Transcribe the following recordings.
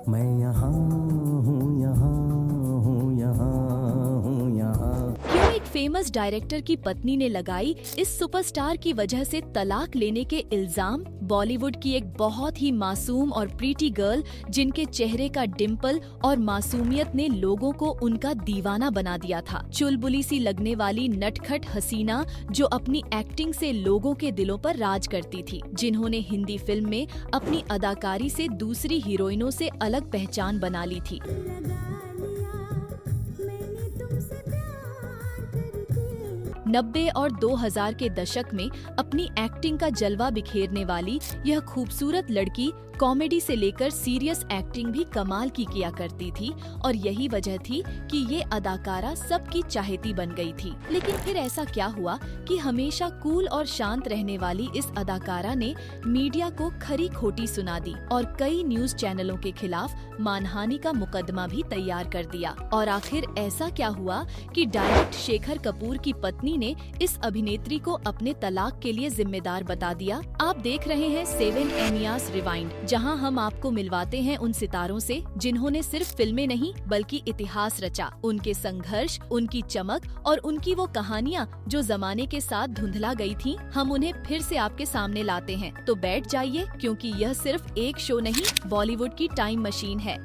मैं यहाँ हूँ, यहाँ हूँ, यहाँ हूँ, यहाँ। क्यों एक फेमस डायरेक्टर की पत्नी ने लगाई इस सुपरस्टार की वजह से तलाक लेने के इल्जाम? बॉलीवुड की एक बहुत ही मासूम और प्रीटी गर्ल जिनके चेहरे का डिम्पल और मासूमियत ने लोगों को उनका दीवाना बना दिया था। चुलबुली सी लगने वाली नटखट हसीना जो अपनी एक्टिंग से लोगों के दिलों पर राज करती थी, जिन्होंने हिंदी फिल्म में अपनी अदाकारी से दूसरी हीरोइनों से अलग पहचान बना ली थी। 90 और 2000 के दशक में अपनी एक्टिंग का जलवा बिखेरने वाली यह खूबसूरत लड़की कॉमेडी से लेकर सीरियस एक्टिंग भी कमाल की किया करती थी और यही वजह थी कि ये अदाकारा सबकी चाहती बन गई थी। लेकिन फिर ऐसा क्या हुआ कि हमेशा कूल और शांत रहने वाली इस अदाकारा ने मीडिया को खरी खोटी सुना दी और कई न्यूज चैनलों के खिलाफ मानहानि का मुकदमा भी तैयार कर दिया। और आखिर ऐसा क्या हुआ कि डायरेक्टर शेखर कपूर की पत्नी ने इस अभिनेत्री को अपने तलाक के लिए जिम्मेदार बता दिया? आप देख रहे हैं 7 एनियास रिवाइंड, जहां हम आपको मिलवाते हैं उन सितारों से जिन्होंने सिर्फ फिल्में नहीं बल्कि इतिहास रचा। उनके संघर्ष, उनकी चमक और उनकी वो कहानियां जो जमाने के साथ धुंधला गई थीं, हम उन्हें फिर से आपके सामने लाते हैं। तो बैठ जाइए, क्योंकि यह सिर्फ एक शो नहीं, बॉलीवुड की टाइम मशीन है।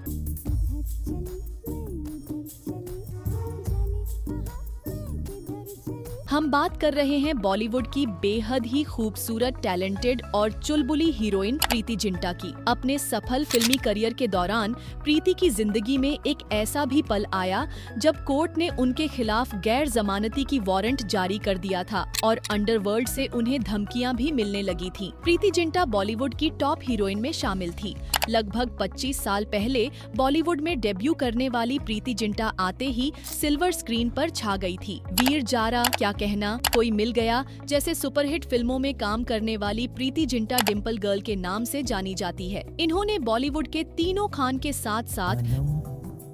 हम बात कर रहे हैं बॉलीवुड की बेहद ही खूबसूरत, टैलेंटेड और चुलबुली हीरोइन प्रीति जिंटा की। अपने सफल फिल्मी करियर के दौरान प्रीति की जिंदगी में एक ऐसा भी पल आया जब कोर्ट ने उनके खिलाफ गैर जमानती की वारंट जारी कर दिया था और अंडरवर्ल्ड से उन्हें धमकियां भी मिलने लगी थीं। प्रीति जिंटा बॉलीवुड की टॉप हीरोइन में शामिल थी। लगभग 25 साल पहले बॉलीवुड में डेब्यू करने वाली प्रीति जिंटा आते ही सिल्वर स्क्रीन पर छा गई थी। वीर जारा, क्या कहना, कोई मिल गया जैसे सुपरहिट फिल्मों में काम करने वाली प्रीति जिंटा डिम्पल गर्ल के नाम से जानी जाती है। इन्होंने बॉलीवुड के तीनों खान के साथ साथ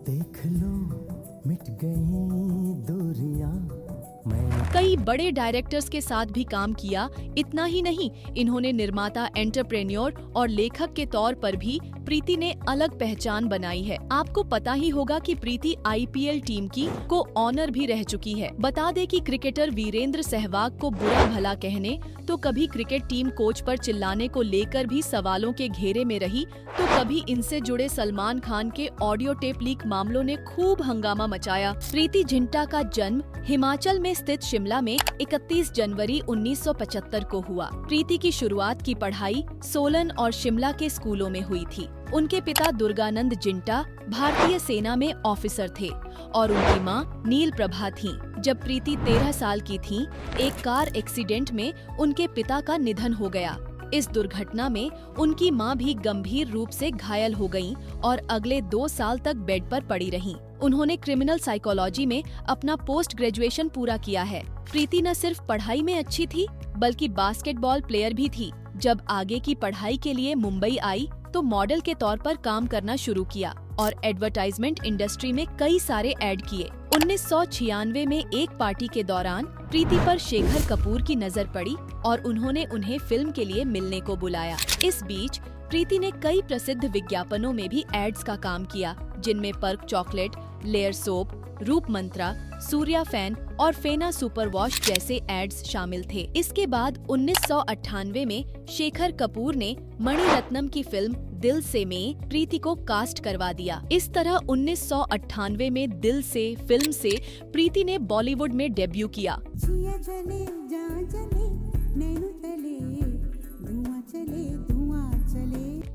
देख लो मिट गई दूरियां, कई बड़े डायरेक्टर्स के साथ भी काम किया। इतना ही नहीं, इन्होंने निर्माता, एंटरप्रेन्योर और लेखक के तौर पर भी प्रीति ने अलग पहचान बनाई है। आपको पता ही होगा कि प्रीति आईपीएल टीम की को ऑनर भी रह चुकी है। बता दें कि क्रिकेटर वीरेंद्र सहवाग को बुरा भला कहने तो कभी क्रिकेट टीम कोच पर चिल्लाने को लेकर भी सवालों के घेरे में रही, तो कभी इनसे जुड़े सलमान खान के ऑडियो टेप लीक मामलों ने खूब हंगामा मचाया। प्रीति जिंटा का जन्म हिमाचल में स्थित शिमला में 31 जनवरी 1975 को हुआ। प्रीति की शुरुआत की पढ़ाई सोलन और शिमला के स्कूलों में हुई थी। उनके पिता दुर्गानंद जिंटा भारतीय सेना में ऑफिसर थे और उनकी मां नील प्रभा थीं। जब प्रीति 13 साल की थीं, एक कार एक्सीडेंट में उनके पिता का निधन हो गया। इस दुर्घटना में उनकी मां भी गंभीर रूप से घायल हो गईं और अगले 2 साल तक बेड पर पड़ी रहीं। उन्होंने क्रिमिनल साइकोलॉजी में अपना पोस्ट ग्रेजुएशन पूरा किया है। प्रीति न सिर्फ पढ़ाई में अच्छी थी बल्कि बास्केटबॉल प्लेयर भी थी। जब आगे की पढ़ाई के लिए मुंबई आई तो मॉडल के तौर पर काम करना शुरू किया और एडवर्टाइजमेंट इंडस्ट्री में कई सारे ऐड किए। 1996 में एक पार्टी के दौरान प्रीति पर शेखर कपूर की नजर पड़ी और उन्होंने उन्हें फिल्म के लिए मिलने को बुलाया। इस बीच प्रीति ने कई प्रसिद्ध विज्ञापनों में भी एड्स का काम किया, जिनमें पर्क चॉकलेट, लेयर सोप, रूप मंत्रा, सूर्या फैन और फेना सुपर वॉश जैसे एड्स शामिल थे। इसके बाद 1998 में शेखर कपूर ने मणिरत्नम की फिल्म दिल से में प्रीति को कास्ट करवा दिया। इस तरह 1998 में दिल से फिल्म से प्रीति ने बॉलीवुड में डेब्यू किया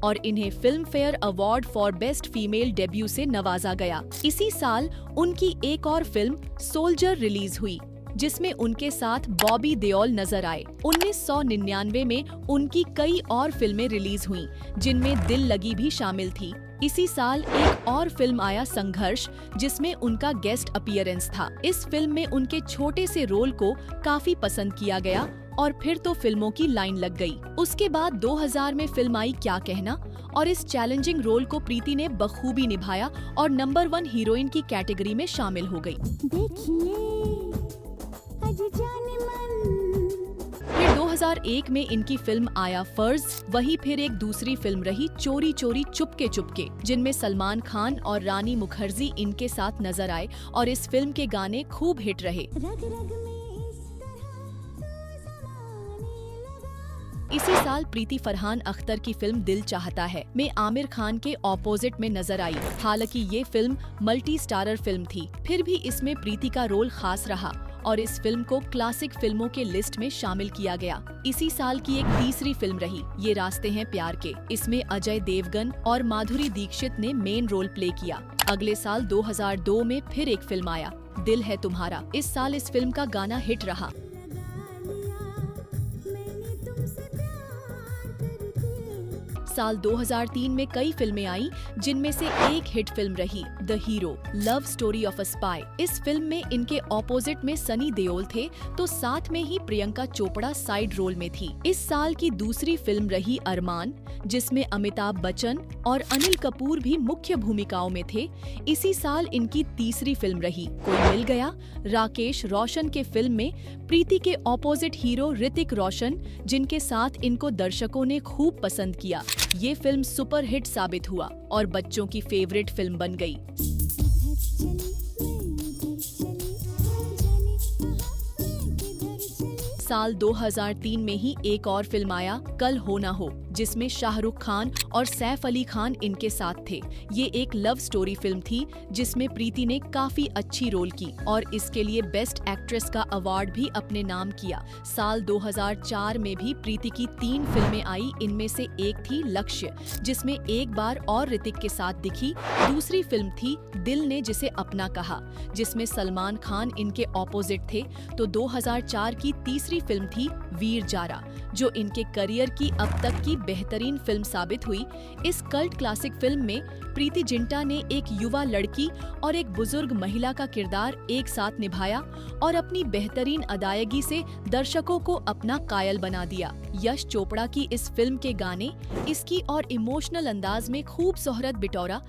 और इन्हें film fair award for best female debut से नवाजा गया। इसी साल उनकी एक और फिल्म सोल्जर रिलीज हुई, जिसमें उनके साथ बॉबी देओल नजर आए। 1999 में उनकी कई और फिल्में रिलीज हुईं, जिनमें दिल लगी भी शामिल थी। इसी साल एक और फिल्म आया, संघर्ष, जिसमें उनका गेस्ट अपीयरेंस था। इस फिल्म में उनके छोटे से रोल को काफी पसंद किया गया और फिर तो फिल्मों की लाइन लग गई। उसके बाद 2000 में फिल्म आई क्या कहना और इस चैलेंजिंग रोल को प्रीति ने बखूबी निभाया और नंबर 1 हीरोइन की कैटेगरी में शामिल हो गई। फिर 2001 में इनकी फिल्म आया फर्ज, वही फिर एक दूसरी फिल्म रही चोरी चोरी चुपके चुपके, जिनमें सलमान खान और रानी मुखर्जी इनके साथ नजर आए और इस फिल्म के गाने खूब हिट रहे। इसी साल प्रीति फरहान अख्तर की फिल्म दिल चाहता है में आमिर खान के ऑपोजिट में नजर आई। हालांकि ये फिल्म मल्टी स्टारर फिल्म थी, फिर भी इसमें प्रीति का रोल खास रहा और इस फिल्म को क्लासिक फिल्मों के लिस्ट में शामिल किया गया। इसी साल की एक तीसरी फिल्म रही ये रास्ते हैं प्यार के। इसमें अजय देवगन और माधुरी दीक्षित ने मेन रोल प्ले किया। अगले साल 2002 में फिर एक फिल्म आया, दिल है तुम्हारा। इस साल इस फिल्म का गाना हिट रहा। साल 2003 में कई फिल्में आई, जिनमें से एक हिट फिल्म रही the hero, love story of a spy. इस फिल्म में इनके ऑपोजिट में सनी देओल थे, तो साथ में ही प्रियंका चोपड़ा साइड रोल में थी। इस साल की दूसरी फिल्म रही अरमान, जिसमें अमिताभ बच्चन और अनिल कपूर भी मुख्य भूमिकाओं में थे। इसी साल इनकी तीसरी फिल्म रही कोई मिल गया, राकेश रोशन के फिल्म में प्रीति के ऑपोजिट हीरो ऋतिक रोशन, जिनके साथ इनको दर्शकों ने खूब पसंद किया। ये फिल्म सुपर हिट साबित हुआ और बच्चों की फेवरेट फिल्म बन गई। साल 2003 में ही एक और फिल्म आया, कल हो ना हो, जिसमें शाहरुख खान और सैफ अली खान इनके साथ थे। ये एक लव स्टोरी फिल्म थी, जिसमें प्रीति ने काफी अच्छी रोल की और इसके लिए बेस्ट एक्ट्रेस का अवार्ड भी अपने नाम किया। साल 2004 में भी प्रीति की 3 फिल्में आई। इनमें से एक थी लक्ष्य, जिसमें एक बार और ऋतिक के साथ दिखी। दूसरी फिल्म थी दिल ने जिसे अपना कहा, जिसमें सलमान खान इनके ऑपोजिट थे। तो 2004 की तीसरी फिल्म थी वीर जारा, जो इनके करियर की अब तक की बेहतरीन फिल्म साबित हुई। इस कल्ट क्लासिक फिल्म में प्रीति जिंटा ने एक युवा लड़की और एक बुजुर्ग महिला का किरदार एक साथ निभाया और अपनी बेहतरीन अदायगी से दर्शकों को अपना कायल बना दिया। यश चोपड़ा की इस फिल्म के गाने इसकी और इमोशनल अंदाज में खूब शोहरत बिटौरा।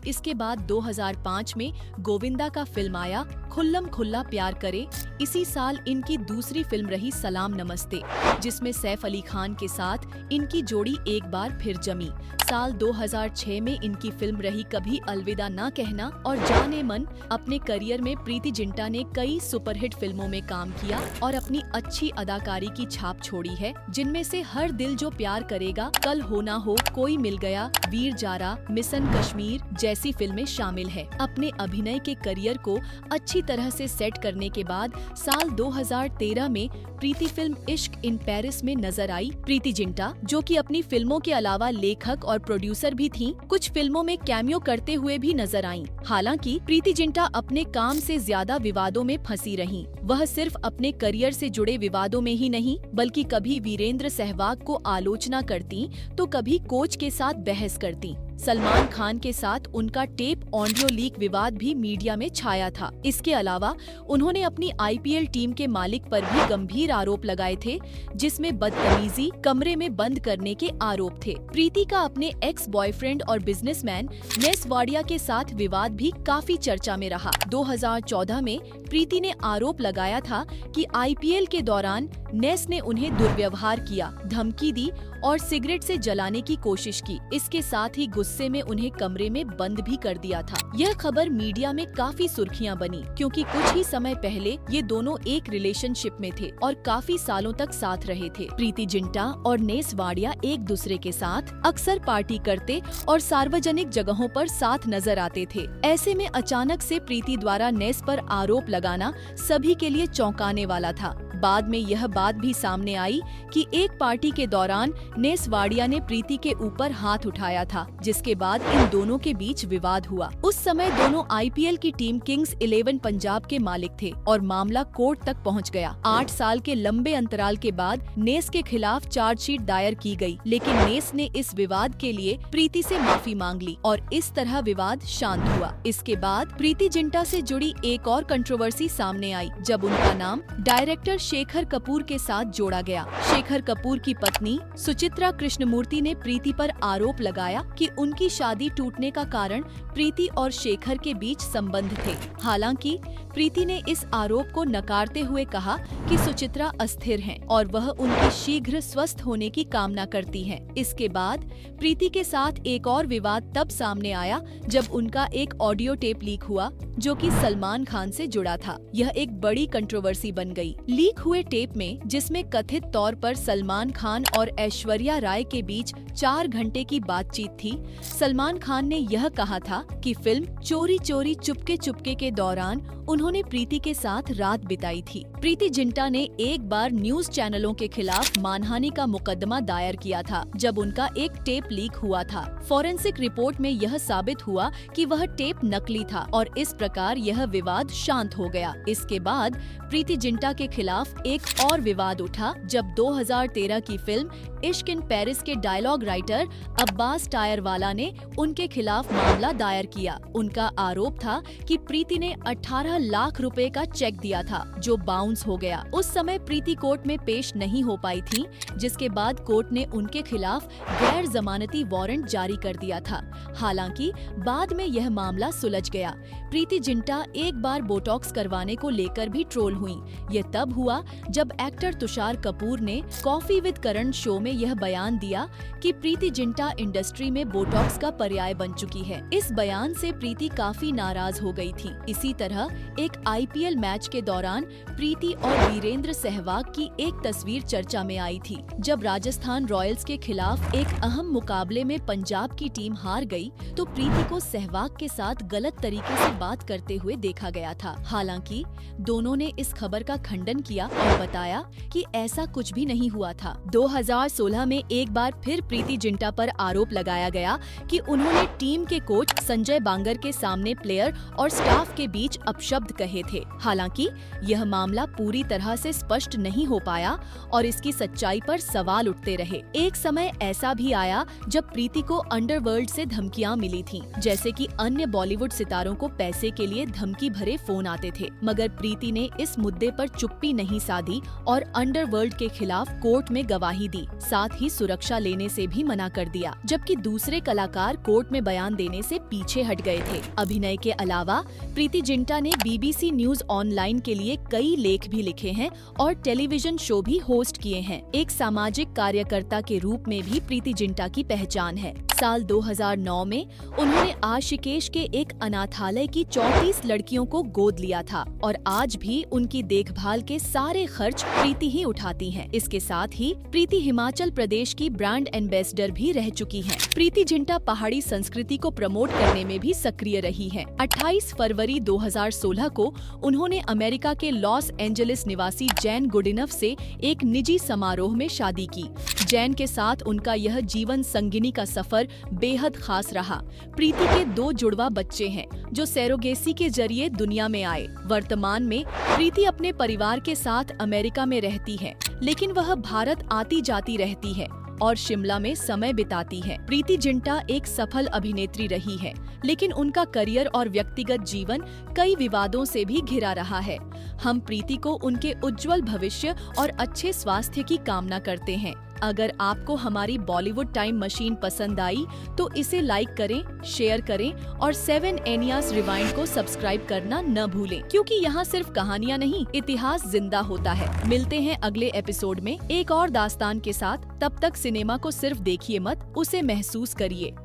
इसके बाद 2005 में गोविंदा का फिल्म आया खुल्लम खुल्ला प्यार करे। इसी साल इनकी दूसरी फिल्म रही सलाम नमस्ते, जिसमें सैफ अली खान के साथ इनकी जोड़ी एक बार फिर जमी। साल 2006 में इनकी फिल्म रही कभी अलविदा ना कहना और जाने मन। अपने करियर में प्रीति जिंटा ने कई सुपरहिट फिल्मों में काम किया और अपनी अच्छी अदाकारी की छाप छोड़ी है, जिनमें से हर दिल जो प्यार करेगा, कल हो ना हो, कोई मिल गया, वीर जारा, मिशन कश्मीर जैसी फिल्में शामिल है। अपने अभिनय के करियर को अच्छी तरह से सेट करने के बाद साल 2013 में प्रीति फिल्म इश्क इन पेरिस में नजर आई। प्रीति जिंटा, जो कि अपनी फिल्मों के अलावा लेखक और प्रोड्यूसर भी थीं, कुछ फिल्मों में कैमियो करते हुए भी नजर आईं। हालांकि प्रीति जिंटा अपने काम से ज्यादा विवादों में फंसी रहीं। वह सिर्फ अपने करियर से जुड़े विवादों में ही नहीं, बल्कि कभी वीरेंद्र सहवाग को आलोचना करती तो कभी कोच के साथ बहस करती। सलमान खान के साथ उनका टेप ऑडियो लीक विवाद भी मीडिया में छाया था। इसके अलावा उन्होंने अपनी आईपीएल टीम के मालिक पर भी गंभीर आरोप लगाए थे, जिसमें बदतमीजी, कमरे में बंद करने के आरोप थे। प्रीति का अपने एक्स बॉयफ्रेंड और बिजनेसमैन नेस वाडिया के साथ विवाद भी काफी चर्चा में रहा। 2014 में प्रीति ने आरोप लगाया था कि आईपीएल के दौरान नेस ने उन्हें दुर्व्यवहार किया, धमकी दी और सिगरेट से जलाने की कोशिश की। इसके साथ ही गुस्से में उन्हें कमरे में बंद भी कर दिया था। यह खबर मीडिया में काफी सुर्खियां बनी, क्योंकि कुछ ही समय पहले ये दोनों एक रिलेशनशिप में थे और काफी सालों तक साथ रहे थे। प्रीति जिंटा और नेस वाडिया एक दूसरे के साथ अक्सर पार्टी करते और सार्वजनिक जगहों पर साथ नजर आते थे। ऐसे में अचानक से प्रीति द्वारा नेस पर आरोप लगाना सभी के लिए चौंकाने वाला था। बाद में यह बात भी सामने आई कि एक पार्टी के दौरान नेस वाडिया ने प्रीति के ऊपर हाथ उठाया था, जिसके बाद इन दोनों के बीच विवाद हुआ। उस समय दोनों आईपीएल की टीम किंग्स 11 पंजाब के मालिक थे और मामला कोर्ट तक पहुंच गया। 8 साल के लंबे अंतराल के बाद नेस के खिलाफ चार्जशीट दायर की गई, लेकिन नेस ने इस विवाद के लिए प्रीति से माफी मांग ली और इस तरह विवाद शांत हुआ। इसके बाद प्रीति जिंटा से जुड़ी एक और कंट्रोवर्सी सामने आई, जब उनका नाम डायरेक्टर शेखर कपूर के साथ जोड़ा गया। शेखर कपूर की पत्नी सुचित्रा कृष्णमूर्ति ने प्रीति पर आरोप लगाया कि उनकी शादी टूटने का कारण प्रीति और शेखर के बीच संबंध थे। हालांकि प्रीति ने इस आरोप को नकारते हुए कहा कि सुचित्रा अस्थिर हैं और वह उनकी शीघ्र स्वस्थ होने की कामना करती हैं। इसके बाद प्रीति के साथ एक और विवाद तब सामने आया जब उनका एक ऑडियो टेप लीक हुआ जो कि सलमान खान से जुड़ा था। यह एक बड़ी कंट्रोवर्सी बन गई। लीक हुए टेप में, जिसमें कथित तौर पर सलमान खान और ऐश्वर्या राय के बीच 4 घंटे की बातचीत थी, सलमान खान ने यह कहा था कि फिल्म चोरी चोरी चुपके चुपके के दौरान उन्होंने प्रीति के साथ रात बिताई थी। प्रीति जिंटा ने एक बार न्यूज चैनलों के खिलाफ मानहानि का मुकदमा दायर किया था जब उनका एक टेप लीक हुआ था। फॉरेंसिक रिपोर्ट में यह साबित हुआ कि वह टेप नकली था और इस प्रकार यह विवाद शांत हो गया। इसके बाद प्रीति जिंटा के खिलाफ एक और विवाद उठा जब 2013 की फिल्म इश्क इन पेरिस के डायलॉग राइटर अब्बास टायरवाला ने उनके खिलाफ मामला दायर किया। उनका आरोप था कि प्रीति ने 18 लाख रुपए का चेक दिया था जो बाउंस हो गया। उस समय प्रीति कोर्ट में पेश नहीं हो पाई थी, जिसके बाद कोर्ट ने उनके खिलाफ गैर जमानती वारंट जारी कर दिया था। हालांकि बाद में यह मामला सुलझ गया। प्रीति जिंटा एक बार बोटॉक्स करवाने को लेकर भी ट्रोल हुई। ये तब हुआ जब एक्टर तुषार कपूर ने कॉफी विद करण शो में यह बयान दिया कि प्रीति जिंटा इंडस्ट्री में बोटॉक्स का पर्याय बन चुकी है। इस बयान से प्रीति काफी नाराज हो गई थी। इसी तरह एक IPL मैच के दौरान प्रीति और वीरेंद्र सहवाग की एक तस्वीर चर्चा में आई थी। जब राजस्थान रॉयल्स के खिलाफ एक अहम मुकाबले में पंजाब की टीम हार गई तो प्रीति को सहवाग के साथ गलत तरीके से बात करते हुए देखा गया था। हालांकि दोनों ने इस खबर का खंडन किया और बताया कि ऐसा कुछ भी नहीं हुआ था। 2016 में एक बार फिर प्रीति जिंटा पर आरोप लगाया गया कि उन्होंने टीम के कोच संजय बांगर के सामने प्लेयर और स्टाफ के बीच अपशब्द कहे थे। हालांकि यह मामला पूरी तरह से स्पष्ट नहीं हो पाया और इसकी सच्चाई पर सवाल उठते रहे। एक समय ऐसा भी आया जब प्रीति को अंडरवर्ल्ड से धमकियां मिली थीं, जैसे कि अन्य बॉलीवुड सितारों को पैसे के लिए धमकी भरे फोन आते थे, मगर प्रीति ने इस मुद्दे पर चुप्पी नहीं साधी और अंडरवर्ल्ड के खिलाफ कोर्ट में गवाही दी। साथ ही सुरक्षा लेने से भी मना कर दिया, जबकि दूसरे कलाकार कोर्ट में बयान देने से पीछे हट गए थे। अभिनय के अलावा प्रीति जिंटा ने BBC न्यूज ऑनलाइन के लिए कई लेख भी लिखे हैं और टेलीविजन शो भी होस्ट किए हैं। एक सामाजिक कार्यकर्ता के रूप में भी प्रीति जिंटा की पहचान है। साल 2009 में उन्होंने आशिकेश के एक अनाथालय की 34 लड़कियों को गोद लिया था और आज भी उनकी देखभाल के सारे खर्च प्रीति ही उठाती हैं। इसके साथ ही प्रीति हिमाचल प्रदेश की ब्रांड एम्बेसडर भी रह चुकी हैं। प्रीति जिंटा पहाड़ी संस्कृति को प्रमोट करने में भी सक्रिय रही हैं। 28 फरवरी 2016 को उन्होंने अमेरिका के लॉस एंजलिस निवासी जैन गुडिनफ से एक निजी समारोह में शादी की। जैन के साथ उनका यह जीवन संगिनी का सफर बेहद खास रहा। प्रीति के 2 जुड़वा बच्चे हैं जो सैरोगेसी के जरिए दुनिया में आए। वर्तमान में प्रीति अपने परिवार के साथ अमेरिका में रहती है, लेकिन वह भारत आती जाती रहती है और शिमला में समय बिताती है। प्रीति जिंटा एक सफल अभिनेत्री रही है, लेकिन उनका करियर और व्यक्तिगत जीवन कई विवादों से भी घिरा रहा है। हम प्रीति को उनके उज्जवल भविष्य और अच्छे स्वास्थ्य की कामना करते हैं। अगर आपको हमारी बॉलीवुड टाइम मशीन पसंद आई तो इसे लाइक करें, शेयर करें और 7 एनियास रिवाइंड को सब्सक्राइब करना न भूलें, क्योंकि यहाँ सिर्फ कहानियाँ नहीं, इतिहास जिंदा होता है। मिलते हैं अगले एपिसोड में एक और दास्तान के साथ। तब तक सिनेमा को सिर्फ देखिए मत, उसे महसूस करिए।